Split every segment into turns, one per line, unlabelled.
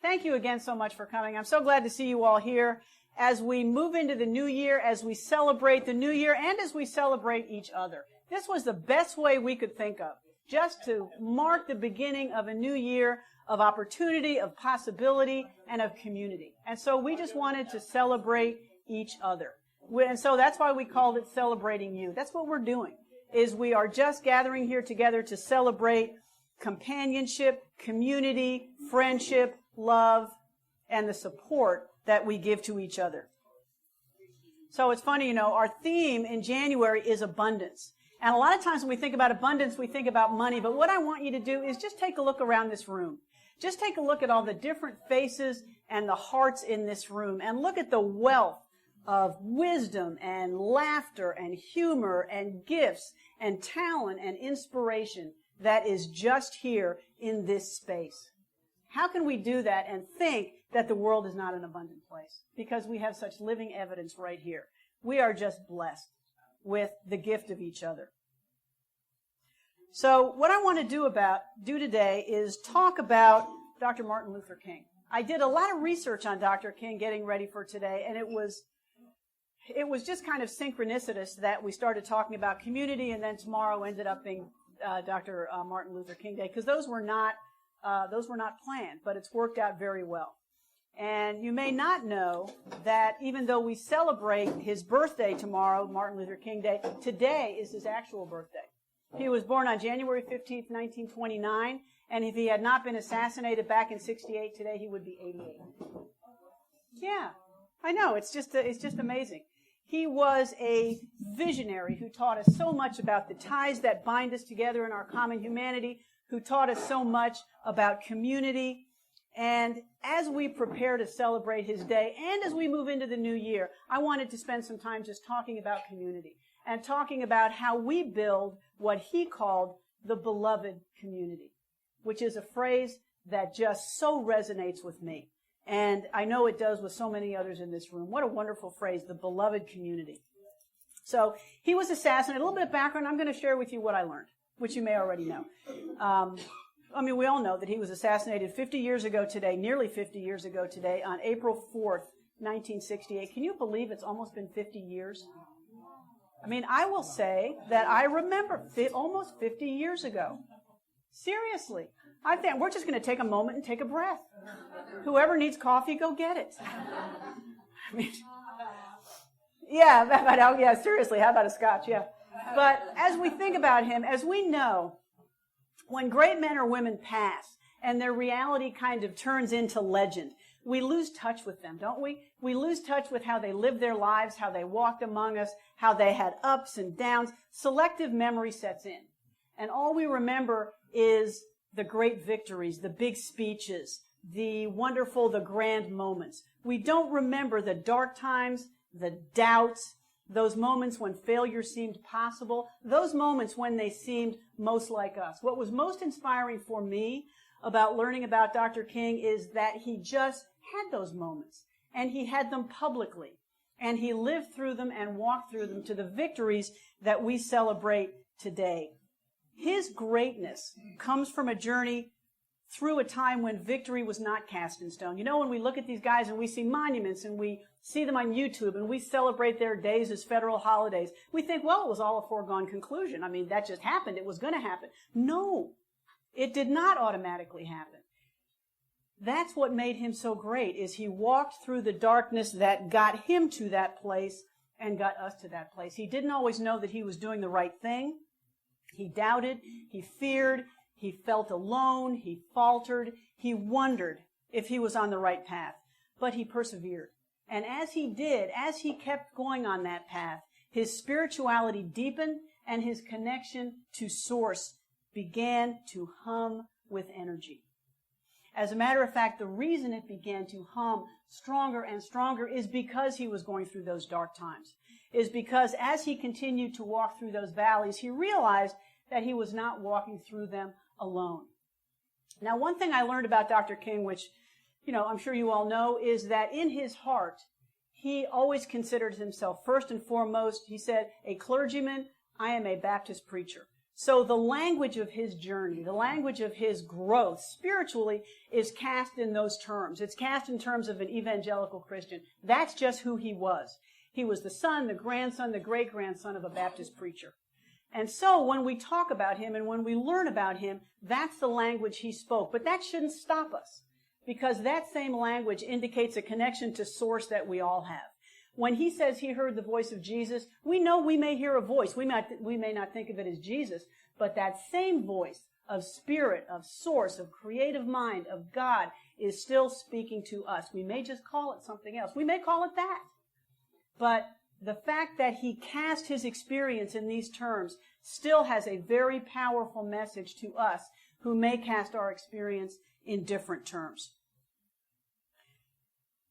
Thank you again so much for coming. I'm so glad to see you all here as we move into the new year, as we celebrate the new year, and as we celebrate each other. This was the best way we could think of, just to mark the beginning of a new year of opportunity, of possibility, and of community. And so we just wanted to celebrate each other. And so that's why we called it Celebrating You. That's what we're doing, is we are just gathering here together to celebrate companionship, community, friendship, love, and the support that we give to each other. So it's funny, our theme in January is abundance. And a lot of times when we think about abundance, we think about money. But what I want you to do is just take a look around this room. Just take a look at all the different faces and the hearts in this room, and look at the wealth of wisdom and laughter and humor and gifts and talent and inspiration that is just here in this space. How can we do that and think that the world is not an abundant place? Because we have such living evidence right here. We are just blessed with the gift of each other. So what I want to do today is talk about Dr. Martin Luther King. I did a lot of research on Dr. King getting ready for today, and it was just kind of synchronicitous that we started talking about community, and then tomorrow ended up being Dr. Martin Luther King Day, because those were not planned, but it's worked out very well. And you may not know that even though we celebrate his birthday tomorrow, Martin Luther King Day, today is his actual birthday. He was born on January 15th, 1929, and if he had not been assassinated back in 68, today he would be 88. Yeah, I know, it's just amazing. He was a visionary who taught us so much about the ties that bind us together in our common humanity, who taught us so much about community. And as we prepare to celebrate his day, and as we move into the new year, I wanted to spend some time just talking about community and talking about how we build what he called the beloved community, which is a phrase that just so resonates with me. And I know it does with so many others in this room. What a wonderful phrase, the beloved community. So he was assassinated. A little bit of background. I'm going to share with you what I learned, which you may already know. We all know that he was assassinated 50 years ago today, nearly 50 years ago today, on April 4th, 1968. Can you believe it's almost been 50 years? I will say that I remember almost 50 years ago. Seriously. I think we're just going to take a moment and take a breath. Whoever needs coffee, go get it. Seriously, how about a scotch? Yeah. But as we think about him, as we know, when great men or women pass and their reality kind of turns into legend, we lose touch with them, don't we? We lose touch with how they lived their lives, how they walked among us, how they had ups and downs. Selective memory sets in. And all we remember is the great victories, the big speeches, the wonderful, the grand moments. We don't remember the dark times, the doubts, those moments when failure seemed possible, those moments when they seemed most like us. What was most inspiring for me about learning about Dr. King is that he just had those moments, and he had them publicly, and he lived through them and walked through them to the victories that we celebrate today. His greatness comes from a journey through a time when victory was not cast in stone. When we look at these guys and we see monuments and we see them on YouTube and we celebrate their days as federal holidays, we think, well, it was all a foregone conclusion. That just happened. It was going to happen. No, it did not automatically happen. That's what made him so great, is he walked through the darkness that got him to that place and got us to that place. He didn't always know that he was doing the right thing. He doubted, he feared, he felt alone, he faltered, he wondered if he was on the right path. But he persevered. And as he did, as he kept going on that path, his spirituality deepened and his connection to Source began to hum with energy. As a matter of fact, the reason it began to hum stronger and stronger is because he was going through those dark times. Is because as he continued to walk through those valleys, he realized that he was not walking through them alone. Now, one thing I learned about Dr. King, which, I'm sure you all know, is that in his heart, he always considered himself, first and foremost, he said, a clergyman, I am a Baptist preacher. So the language of his journey, the language of his growth spiritually is cast in those terms. It's cast in terms of an evangelical Christian. That's just who he was. He was the son, the grandson, the great-grandson of a Baptist preacher. And so when we talk about him and when we learn about him, that's the language he spoke. But that shouldn't stop us, because that same language indicates a connection to source that we all have. When he says he heard the voice of Jesus, we know we may hear a voice. We may not think of it as Jesus, but that same voice of spirit, of source, of creative mind, of God is still speaking to us. We may just call it something else. We may call it that. But the fact that he cast his experience in these terms still has a very powerful message to us who may cast our experience in different terms.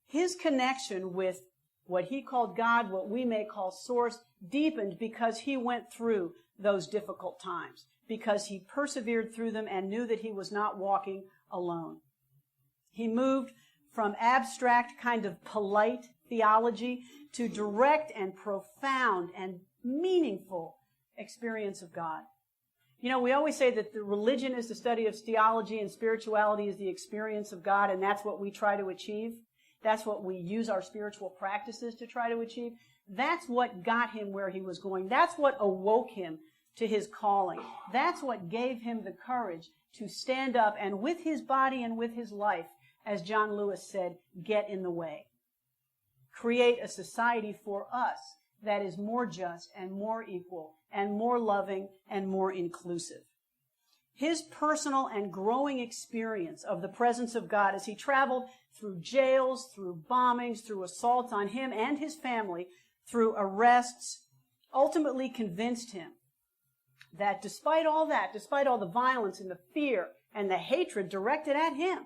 His connection with what he called God, what we may call source, deepened because he went through those difficult times, because he persevered through them and knew that he was not walking alone. He moved from abstract, kind of polite theology to direct and profound and meaningful experience of God. You know, we always say that the religion is the study of theology and spirituality is the experience of God, and that's what we try to achieve. That's what we use our spiritual practices to try to achieve. That's what got him where he was going. That's what awoke him to his calling. That's what gave him the courage to stand up and with his body and with his life, as John Lewis said, get in the way. Create a society for us that is more just and more equal and more loving and more inclusive. His personal and growing experience of the presence of God as he traveled through jails, through bombings, through assaults on him and his family, through arrests, ultimately convinced him that despite all that, despite all the violence and the fear and the hatred directed at him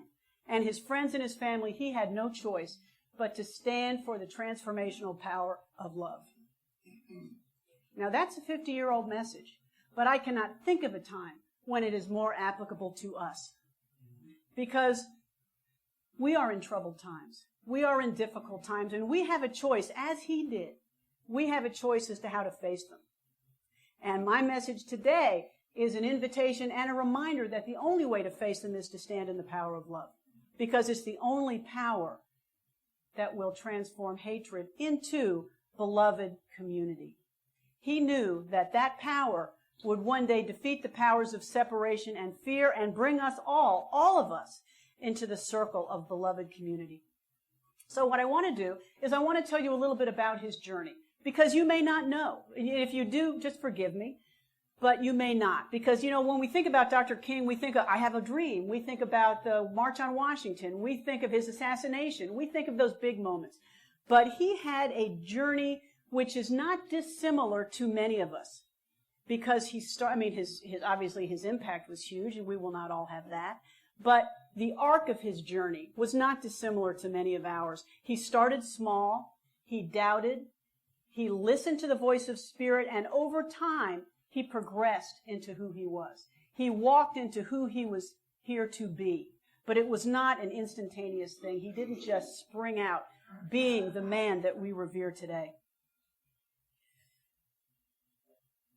and his friends and his family, he had no choice but to stand for the transformational power of love. Now that's a 50-year-old message, but I cannot think of a time when it is more applicable to us. Because we are in troubled times. We are in difficult times, and we have a choice, as he did. We have a choice as to how to face them. And my message today is an invitation and a reminder that the only way to face them is to stand in the power of love. Because it's the only power that will transform hatred into beloved community. He knew that that power would one day defeat the powers of separation and fear and bring us all of us, into the circle of beloved community. So what I want to do is I want to tell you a little bit about his journey, because you may not know. If you do, just forgive me, but you may not. Because, you know, when we think about Dr. King, we think of, I Have a Dream. We think about the March on Washington. We think of his assassination. We think of those big moments. But he had a journey which is not dissimilar to many of us. Because obviously his impact was huge, and we will not all have that. But the arc of his journey was not dissimilar to many of ours. He started small, he doubted, he listened to the voice of Spirit, and over time, he progressed into who he was. He walked into who he was here to be. But it was not an instantaneous thing. He didn't just spring out being the man that we revere today.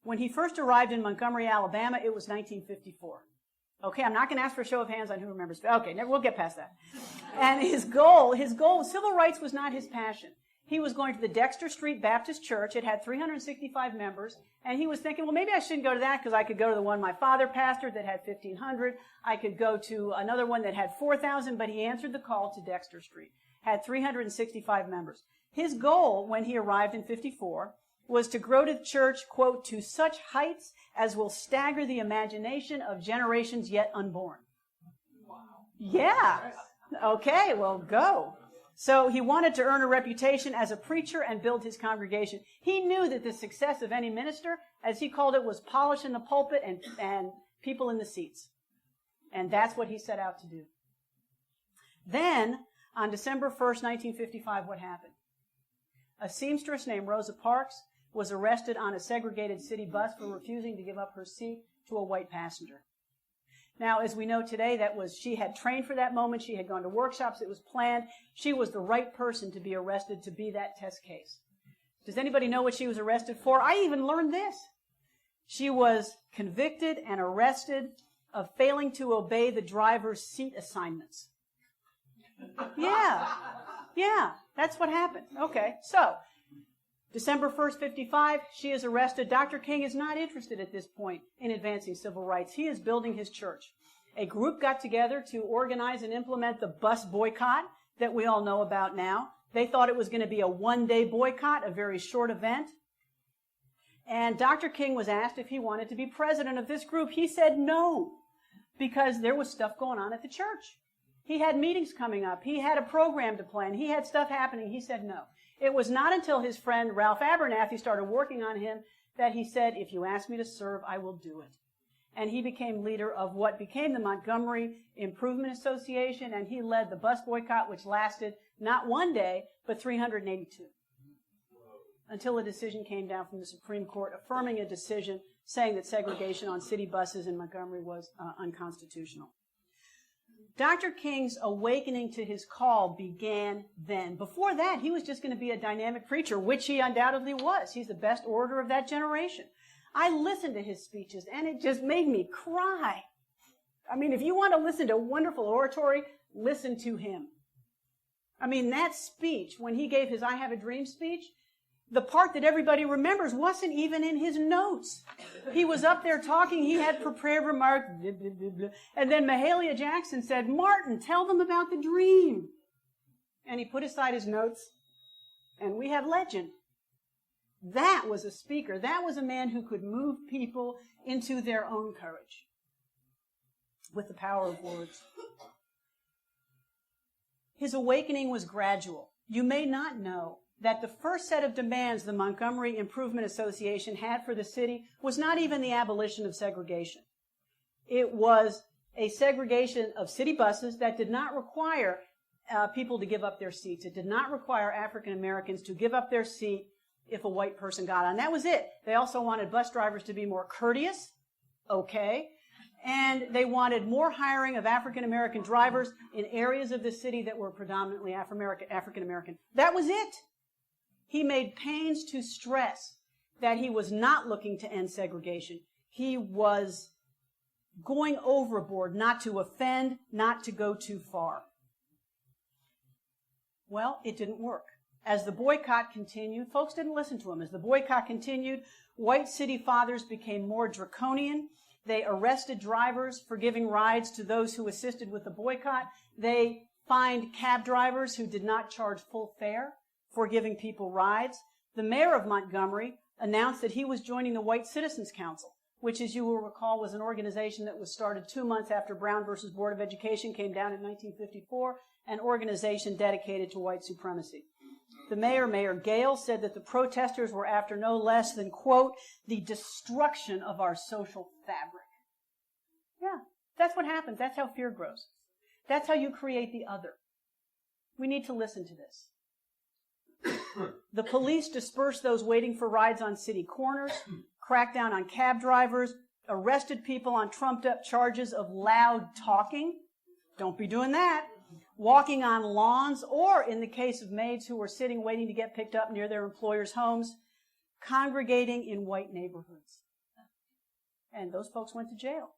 When he first arrived in Montgomery, Alabama, it was 1954. Okay, I'm not going to ask for a show of hands on who remembers. Okay, we'll get past that. And his goal, civil rights was not his passion. He was going to the Dexter Street Baptist Church. It had 365 members. And he was thinking, well, maybe I shouldn't go to that because I could go to the one my father pastored that had 1,500. I could go to another one that had 4,000. But he answered the call to Dexter Street. Had 365 members. His goal when he arrived in 54 was to grow the church, quote, to such heights as will stagger the imagination of generations yet unborn. Wow. Yeah. Okay, well, go. So he wanted to earn a reputation as a preacher and build his congregation. He knew that the success of any minister, as he called it, was polish in the pulpit and people in the seats. And that's what he set out to do. Then, on December 1st, 1955, what happened? A seamstress named Rosa Parks was arrested on a segregated city bus for refusing to give up her seat to a white passenger. Now, as we know today, she had trained for that moment. She had gone to workshops. It was planned. She was the right person to be arrested to be that test case. Does anybody know what she was arrested for? I even learned this. She was convicted and arrested of failing to obey the driver's seat assignments. Yeah, that's what happened. Okay, so December 1st, 55, she is arrested. Dr. King is not interested at this point in advancing civil rights. He is building his church. A group got together to organize and implement the bus boycott that we all know about now. They thought it was going to be a one-day boycott, a very short event. And Dr. King was asked if he wanted to be president of this group. He said no, because there was stuff going on at the church. He had meetings coming up. He had a program to plan. He had stuff happening. He said no. It was not until his friend Ralph Abernathy started working on him that he said, if you ask me to serve, I will do it. And he became leader of what became the Montgomery Improvement Association, and he led the bus boycott, which lasted not one day, but 382. Until a decision came down from the Supreme Court affirming a decision saying that segregation on city buses in Montgomery was unconstitutional. Dr. King's awakening to his call began then. Before that, he was just going to be a dynamic preacher, which he undoubtedly was. He's the best orator of that generation. I listened to his speeches, and it just made me cry. I mean, if you want to listen to wonderful oratory, listen to him. I mean, that speech, when he gave his I Have a Dream speech, the part that everybody remembers wasn't even in his notes. He was up there talking, he had prepared remarks, blah, blah, blah, blah. And then Mahalia Jackson said, Martin, tell them about the dream. And he put aside his notes, and we have legend. That was a speaker. That was a man who could move people into their own courage with the power of words. His awakening was gradual. You may not know that the first set of demands the Montgomery Improvement Association had for the city was not even the abolition of segregation. It was a segregation of city buses that did not require people to give up their seats. It did not require African Americans to give up their seat if a white person got on. That was it. They also wanted bus drivers to be more courteous. Okay. And they wanted more hiring of African American drivers in areas of the city that were predominantly African American. That was it. He made pains to stress that he was not looking to end segregation. He was going overboard, not to offend, not to go too far. Well, it didn't work. As the boycott continued, folks didn't listen to him. As the boycott continued, white city fathers became more draconian. They arrested drivers for giving rides to those who assisted with the boycott. They fined cab drivers who did not charge full fare for giving people rides. The mayor of Montgomery announced that he was joining the White Citizens Council, which, as you will recall, was an organization that was started 2 months after Brown versus Board of Education came down in 1954, an organization dedicated to white supremacy. The mayor, Mayor Gale, said that the protesters were after no less than, quote, the destruction of our social fabric. Yeah, that's what happens. That's how fear grows. That's how you create the other. We need to listen to this. The police dispersed those waiting for rides on city corners, cracked down on cab drivers, arrested people on trumped-up charges of loud talking. Don't be doing that. Walking on lawns, or in the case of maids who were sitting waiting to get picked up near their employers' homes, congregating in white neighborhoods. And those folks went to jail.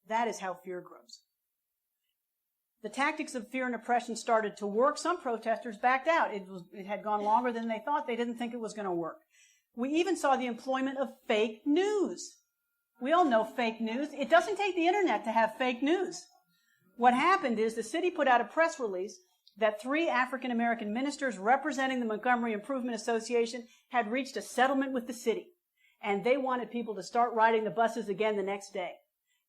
That is how fear grows. The tactics of fear and oppression started to work. Some protesters backed out. It had gone longer than they thought. They didn't think it was going to work. We even saw the employment of fake news. We all know fake news. It doesn't take the internet to have fake news. What happened is the city put out a press release that 3 African American ministers representing the Montgomery Improvement Association had reached a settlement with the city, and they wanted people to start riding the buses again the next day.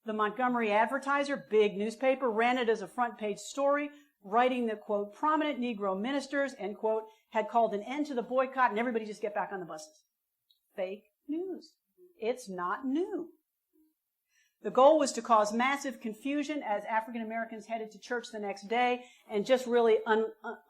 The Montgomery Advertiser, big newspaper, ran it as a front-page story, writing that, quote, prominent Negro ministers, end quote, had called an end to the boycott and everybody just get back on the buses. Fake news. It's not new. The goal was to cause massive confusion as African Americans headed to church the next day and just really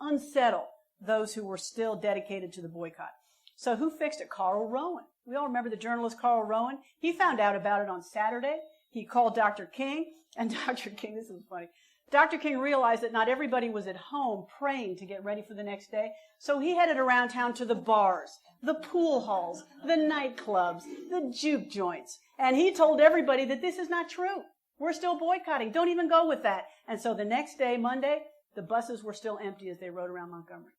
unsettle those who were still dedicated to the boycott. So who fixed it? Carl Rowan. We all remember the journalist Carl Rowan. He found out about it on Saturday. He called Dr. King, and Dr. King, this is funny, Dr. King realized that not everybody was at home praying to get ready for the next day, so he headed around town to the bars, the pool halls, the nightclubs, the juke joints, and he told everybody that this is not true. We're still boycotting. Don't even go with that. And so the next day, Monday, the buses were still empty as they rode around Montgomery.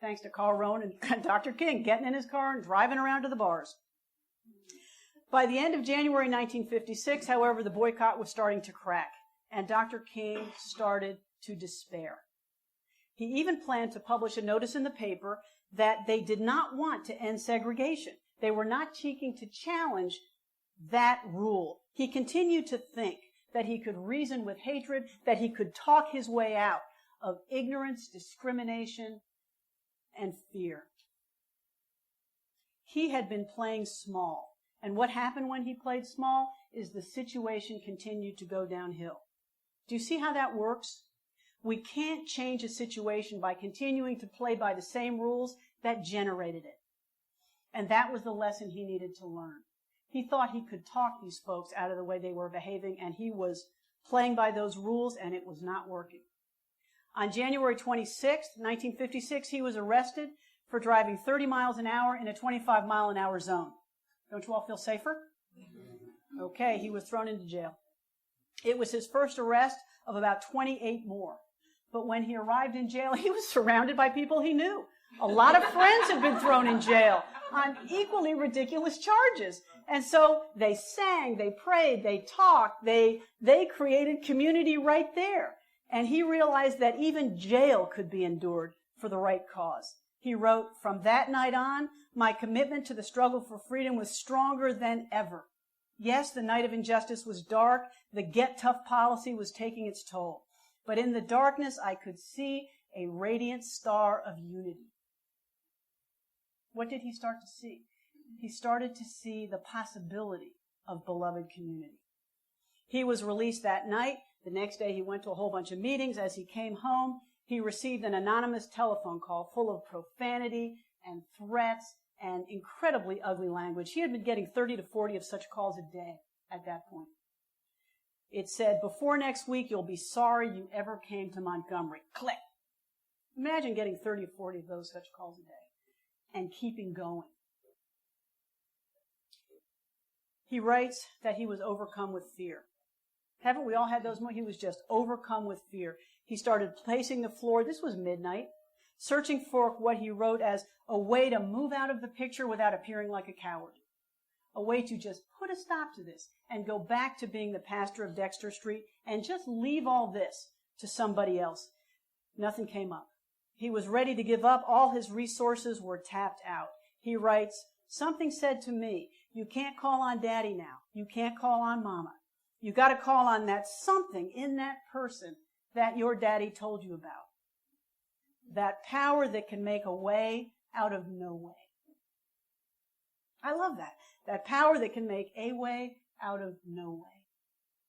Thanks to Carl Rowan and Dr. King getting in his car and driving around to the bars. By the end of January 1956, however, the boycott was starting to crack, and Dr. King started to despair. He even planned to publish a notice in the paper that they did not want to end segregation. They were not seeking to challenge that rule. He continued to think that he could reason with hatred, that he could talk his way out of ignorance, discrimination, and fear. He had been playing small. And what happened when he played small is the situation continued to go downhill. Do you see how that works? We can't change a situation by continuing to play by the same rules that generated it. And that was the lesson he needed to learn. He thought he could talk these folks out of the way they were behaving, and he was playing by those rules, and it was not working. On January 26, 1956, he was arrested for driving 30 miles an hour in a 25-mile-an-hour zone. Don't you all feel safer? Okay, he was thrown into jail. It was his first arrest of about 28 more. But when he arrived in jail, he was surrounded by people he knew. A lot of friends had been thrown in jail on equally ridiculous charges. And so they sang, they prayed, they talked, they created community right there. And he realized that even jail could be endured for the right cause. He wrote, "From that night on, my commitment to the struggle for freedom was stronger than ever. Yes, the night of injustice was dark. The get tough policy was taking its toll. But in the darkness, I could see a radiant star of unity." What did he start to see? He started to see the possibility of beloved community. He was released that night. The next day, he went to a whole bunch of meetings. As he came home, he received an anonymous telephone call full of profanity and threats and incredibly ugly language. He had been getting 30 to 40 of such calls a day at that point. It said, "Before next week, you'll be sorry you ever came to Montgomery." Click. Imagine getting 30 or 40 of those such calls a day and keeping going. He writes that he was overcome with fear. Haven't we all had those moments? He was just overcome with fear. He started pacing the floor. This was midnight, searching for what he wrote as a way to move out of the picture without appearing like a coward. A way to just put a stop to this and go back to being the pastor of Dexter Street and just leave all this to somebody else. Nothing came up. He was ready to give up. All his resources were tapped out. He writes, "Something said to me, you can't call on Daddy now. You can't call on Mama. You got to call on that something in that person that your daddy told you about. That power that can make a way out of no way." I love that. That power that can make a way out of no way.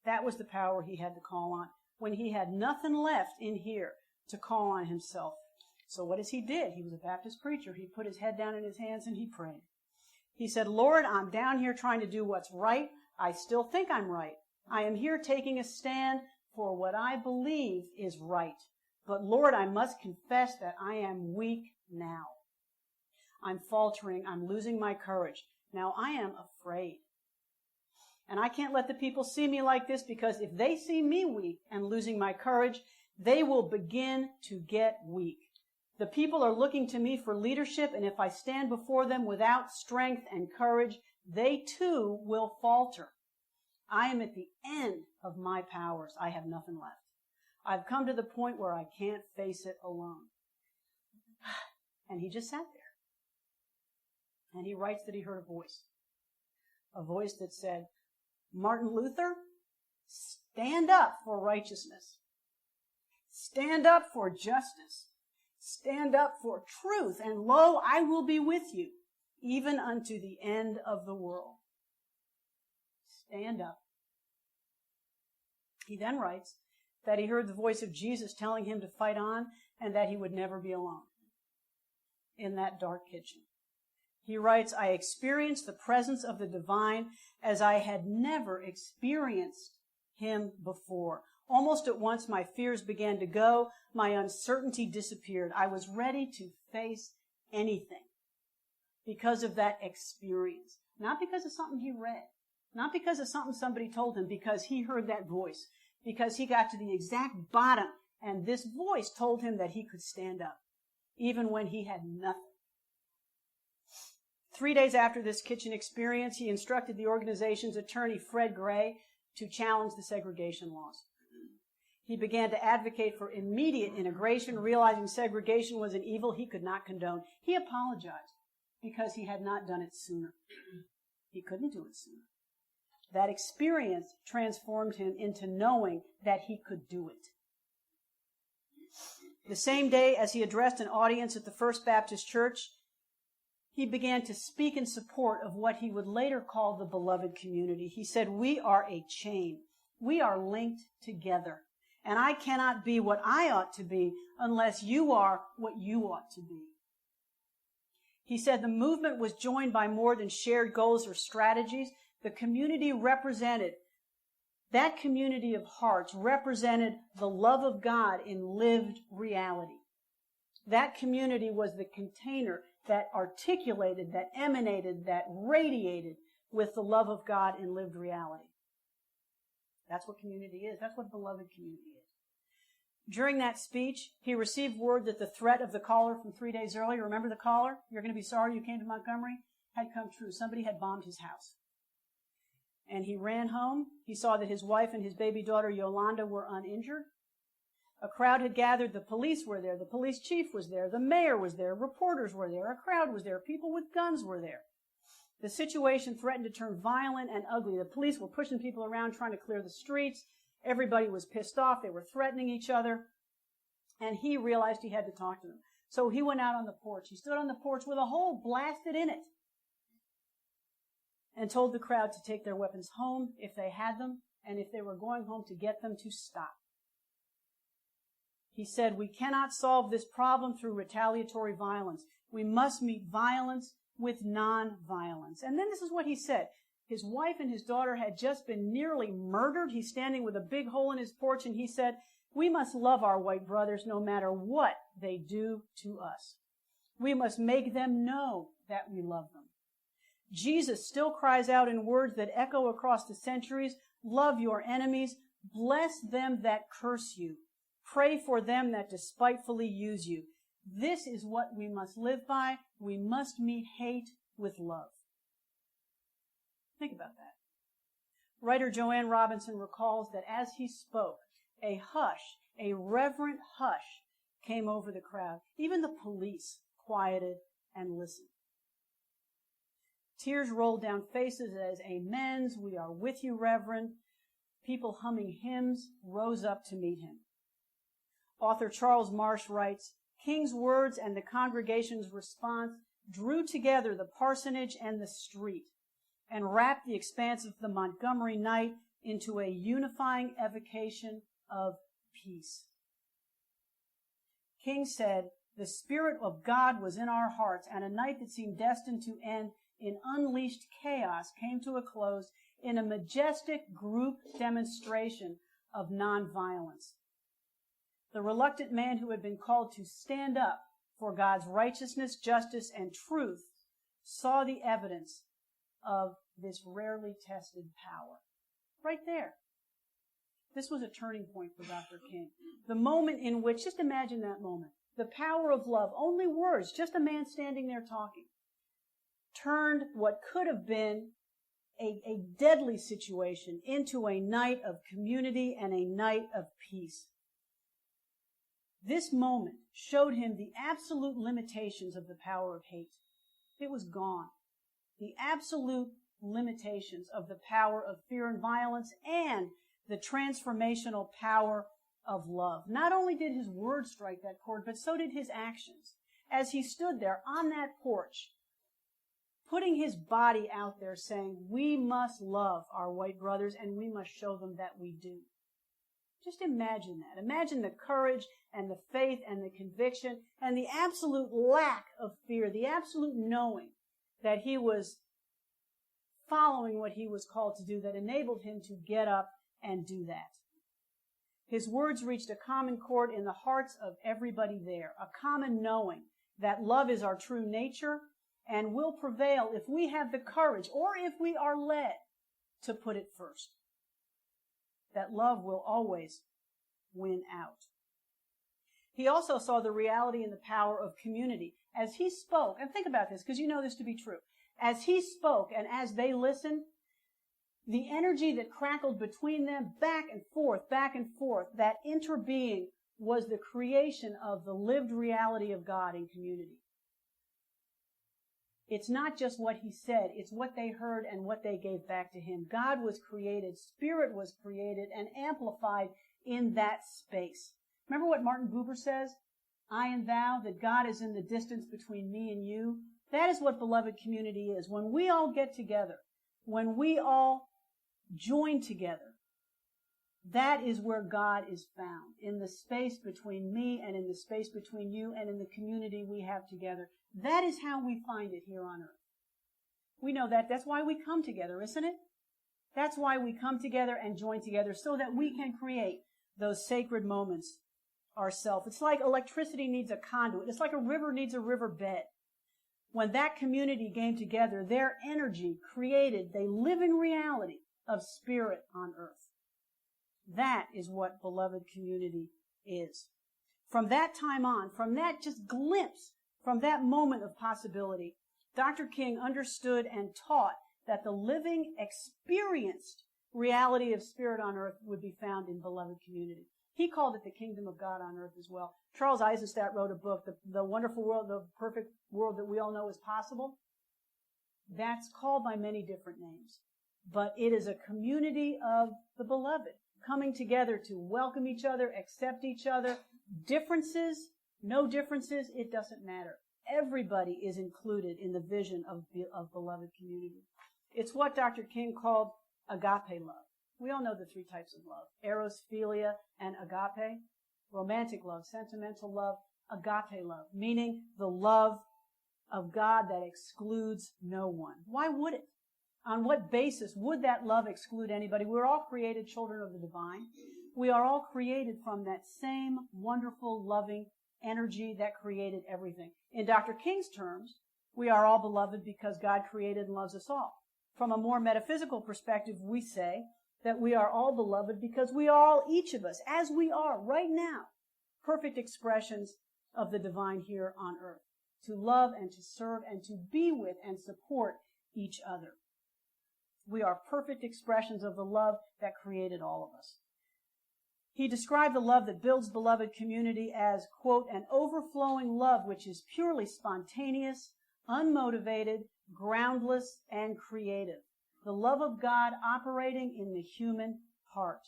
That was the power he had to call on when he had nothing left in here to call on himself. So what he did, he was a Baptist preacher. He put his head down in his hands and he prayed. He said, "Lord, I'm down here trying to do what's right. I still think I'm right. I am here taking a stand for what I believe is right. But Lord, I must confess that I am weak now. I'm faltering. I'm losing my courage. Now I am afraid. And I can't let the people see me like this, because if they see me weak and losing my courage, they will begin to get weak. The people are looking to me for leadership, and if I stand before them without strength and courage, they too will falter. I am at the end of my powers. I have nothing left. I've come to the point where I can't face it alone." And he just sat there. And he writes that he heard a voice that said, "Martin Luther, stand up for righteousness. Stand up for justice. Stand up for truth, and lo, I will be with you, even unto the end of the world." Stand up. He then writes that he heard the voice of Jesus telling him to fight on and that he would never be alone in that dark kitchen. He writes, "I experienced the presence of the divine as I had never experienced him before. Almost at once, my fears began to go. My uncertainty disappeared. I was ready to face anything because of that experience. Not because of something he read. Not because of something somebody told him, because he heard that voice. Because he got to the exact bottom, and this voice told him that he could stand up, even when he had nothing. 3 days after this kitchen experience, he instructed the organization's attorney, Fred Gray, to challenge the segregation laws. He began to advocate for immediate integration, realizing segregation was an evil he could not condone. He apologized because he had not done it sooner. He couldn't do it sooner. That experience transformed him into knowing that he could do it. The same day as he addressed an audience at the First Baptist Church, he began to speak in support of what he would later call the beloved community. He said, "We are a chain. We are linked together. And I cannot be what I ought to be unless you are what you ought to be." He said the movement was joined by more than shared goals or strategies. The community represented, that community of hearts represented the love of God in lived reality. That community was the container that articulated, that emanated, that radiated with the love of God in lived reality. That's what community is. That's what beloved community is. During that speech, he received word that the threat of the caller from 3 days earlier, remember the caller? "You're going to be sorry you came to Montgomery," had come true. Somebody had bombed his house. And he ran home. He saw that his wife and his baby daughter, Yolanda, were uninjured. A crowd had gathered. The police were there. The police chief was there. The mayor was there. Reporters were there. A crowd was there. People with guns were there. The situation threatened to turn violent and ugly. The police were pushing people around, trying to clear the streets. Everybody was pissed off. They were threatening each other. And he realized he had to talk to them. So he went out on the porch. He stood on the porch with a hole blasted in it and told the crowd to take their weapons home if they had them, and if they were going home, to get them to stop. He said, "We cannot solve this problem through retaliatory violence. We must meet violence with non-violence." And then this is what he said. His wife and his daughter had just been nearly murdered. He's standing with a big hole in his porch, and he said, "We must love our white brothers no matter what they do to us. We must make them know that we love them." Jesus still cries out in words that echo across the centuries, "Love your enemies, bless them that curse you, pray for them that despitefully use you." This is what we must live by. We must meet hate with love. Think about that. Writer Joanne Robinson recalls that as he spoke, a hush, a reverent hush, came over the crowd. Even the police quieted and listened. Tears rolled down faces as amens, "We are with you, Reverend." People humming hymns rose up to meet him. Author Charles Marsh writes, "King's words and the congregation's response drew together the parsonage and the street and wrapped the expanse of the Montgomery night into a unifying evocation of peace." King said, "The Spirit of God was in our hearts, and a night that seemed destined to end in unleashed chaos came to a close in a majestic group demonstration of nonviolence." The reluctant man who had been called to stand up for God's righteousness, justice, and truth saw the evidence of this rarely tested power. Right there. This was a turning point for Dr. King. The moment in which, just imagine that moment, the power of love, only words, just a man standing there talking, turned what could have been a deadly situation into a night of community and a night of peace. This moment showed him the absolute limitations of the power of hate. It was gone. The absolute limitations of the power of fear and violence and the transformational power of love. Not only did his words strike that chord, but so did his actions. As he stood there on that porch, putting his body out there saying, "We must love our white brothers and we must show them that we do." Just imagine that. Imagine the courage and the faith and the conviction and the absolute lack of fear, the absolute knowing that he was following what he was called to do that enabled him to get up and do that. His words reached a common chord in the hearts of everybody there, a common knowing that love is our true nature and will prevail if we have the courage, or if we are led, to put it first. That love will always win out. He also saw the reality and the power of community. As he spoke, and think about this, because you know this to be true. As he spoke and as they listened, the energy that crackled between them back and forth, that interbeing was the creation of the lived reality of God in community. It's not just what he said, it's what they heard and what they gave back to him. God was created, Spirit was created and amplified in that space. Remember what Martin Buber says? I and thou, that God is in the distance between me and you. That is what beloved community is. When we all get together, when we all join together, that is where God is found, in the space between me and in the space between you and in the community we have together. That is how we find it here on earth. We know that. That's why we come together, isn't it? That's why we come together and join together, so that we can create those sacred moments ourselves. It's like electricity needs a conduit. It's like a river needs a riverbed. When that community came together, their energy created the living reality of Spirit on earth. That is what beloved community is. From that time on, from that just glimpse, from that moment of possibility, Dr. King understood and taught that the living, experienced reality of Spirit on earth would be found in beloved community. He called it the kingdom of God on earth as well. Charles Eisenstadt wrote a book, The Wonderful World, the Perfect World That We All Know Is Possible. That's called by many different names. But it is a community of the beloved, coming together to welcome each other, accept each other. Differences, no differences, it doesn't matter. Everybody is included in the vision of beloved community. It's what Dr. King called agape love. We all know the three types of love: eros, philia, and agape. Romantic love, sentimental love, agape love, meaning the love of God that excludes no one. Why would it? On what basis would that love exclude anybody? We're all created children of the divine. We are all created from that same wonderful, loving energy that created everything. In Dr. King's terms, we are all beloved because God created and loves us all. From a more metaphysical perspective, we say that we are all beloved because we are all, each of us, as we are right now, perfect expressions of the divine here on earth, to love and to serve and to be with and support each other. We are perfect expressions of the love that created all of us. He described the love that builds beloved community as, quote, an overflowing love which is purely spontaneous, unmotivated, groundless, and creative. The love of God operating in the human heart.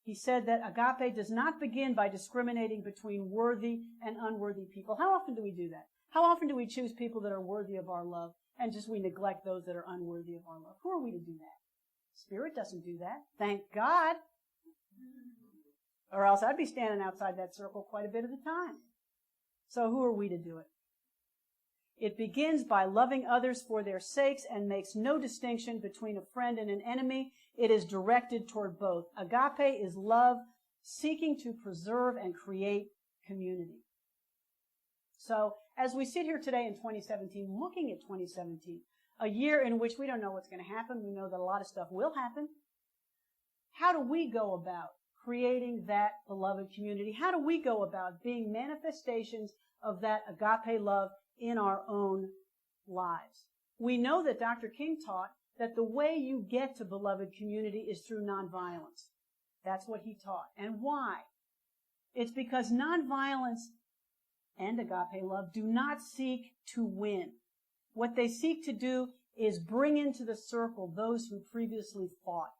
He said that agape does not begin by discriminating between worthy and unworthy people. How often do we do that? How often do we choose people that are worthy of our love and just we neglect those that are unworthy of our love? Who are we to do that? Spirit doesn't do that. Thank God. Or else I'd be standing outside that circle quite a bit of the time. So who are we to do it? It begins by loving others for their sakes and makes no distinction between a friend and an enemy. It is directed toward both. Agape is love seeking to preserve and create community. So as we sit here today in 2017, looking at 2017, a year in which we don't know what's going to happen, we know that a lot of stuff will happen. How do we go about creating that beloved community? How do we go about being manifestations of that agape love in our own lives? We know that Dr. King taught that the way you get to beloved community is through nonviolence. That's what he taught. And why? It's because nonviolence and agape love do not seek to win. What they seek to do is bring into the circle those who previously fought.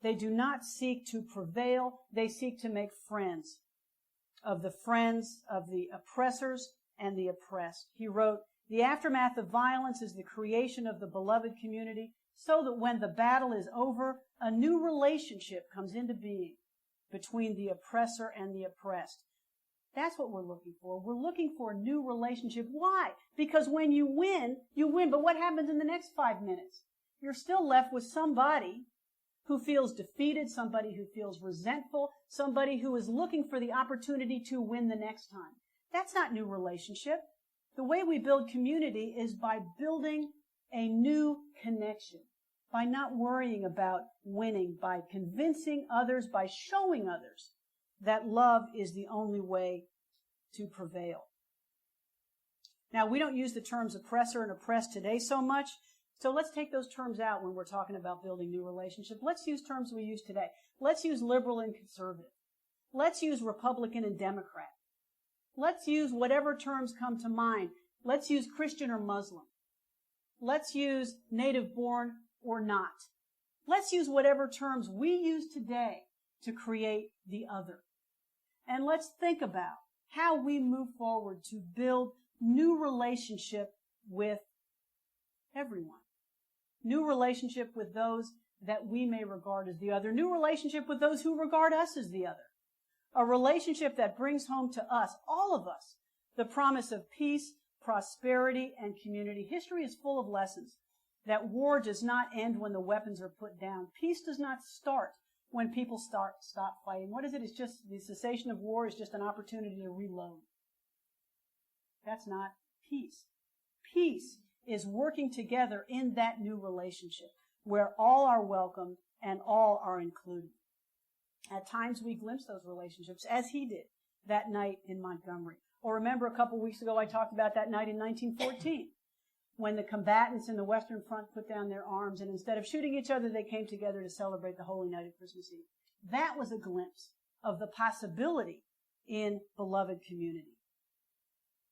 They do not seek to prevail. They seek to make friends of the oppressors and the oppressed. He wrote, the aftermath of violence is the creation of the beloved community, so that when the battle is over, a new relationship comes into being between the oppressor and the oppressed. That's what we're looking for. We're looking for a new relationship. Why? Because when you win, you win. But what happens in the next 5 minutes? You're still left with somebody who feels defeated, somebody who feels resentful, somebody who is looking for the opportunity to win the next time. That's not new relationship. The way we build community is by building a new connection, by not worrying about winning, by convincing others, by showing others that love is the only way to prevail. Now, we don't use the terms oppressor and oppressed today so much, so let's take those terms out when we're talking about building new relationships. Let's use terms we use today. Let's use liberal and conservative. Let's use Republican and Democrat. Let's use whatever terms come to mind. Let's use Christian or Muslim. Let's use native born or not. Let's use whatever terms we use today to create the other. And let's think about how we move forward to build new relationship with everyone. New relationship with those that we may regard as the other. New relationship with those who regard us as the other. A relationship that brings home to us, all of us, the promise of peace, prosperity, and community. History is full of lessons that war does not end when the weapons are put down. Peace does not start when people stop fighting. What is it? It's just the cessation of war is just an opportunity to reload. That's not peace. Peace is working together in that new relationship where all are welcomed and all are included. At times we glimpse those relationships, as he did that night in Montgomery. Or remember a couple weeks ago I talked about that night in 1914 when the combatants in the Western Front put down their arms and instead of shooting each other, they came together to celebrate the Holy Night of Christmas Eve. That was a glimpse of the possibility in beloved community.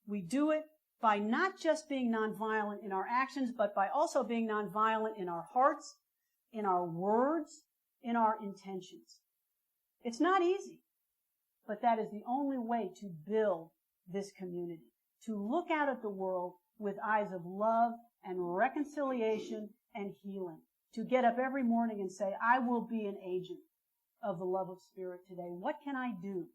We do it by not just being nonviolent in our actions, but by also being nonviolent in our hearts, in our words, in our intentions. It's not easy, but that is the only way to build this community, to look out at the world with eyes of love and reconciliation and healing, to get up every morning and say, I will be an agent of the love of Spirit today. What can I do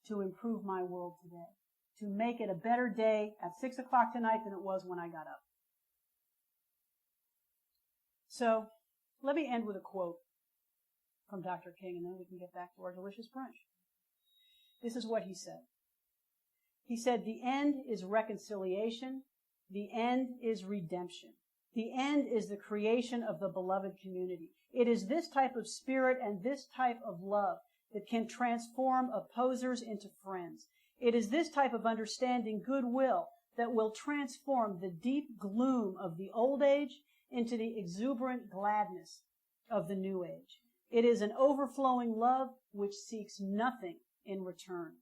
to improve my world today? To make it a better day at 6 o'clock tonight than it was when I got up. So, let me end with a quote from Dr. King, and then we can get back to our delicious brunch. This is what he said. He said, the end is reconciliation. The end is redemption. The end is the creation of the beloved community. It is this type of spirit and this type of love that can transform opposers into friends. It is this type of understanding goodwill that will transform the deep gloom of the old age into the exuberant gladness of the new age. It is an overflowing love which seeks nothing in return.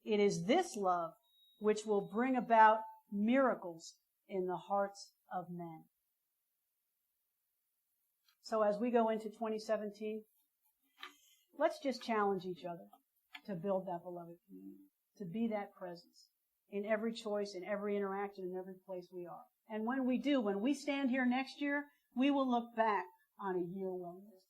It is this love which will bring about miracles in the hearts of men. So as we go into 2017, let's just challenge each other to build that beloved community, to be that presence in every choice, in every interaction, in every place we are. And when we do, when we stand here next year, we will look back on a year well lived.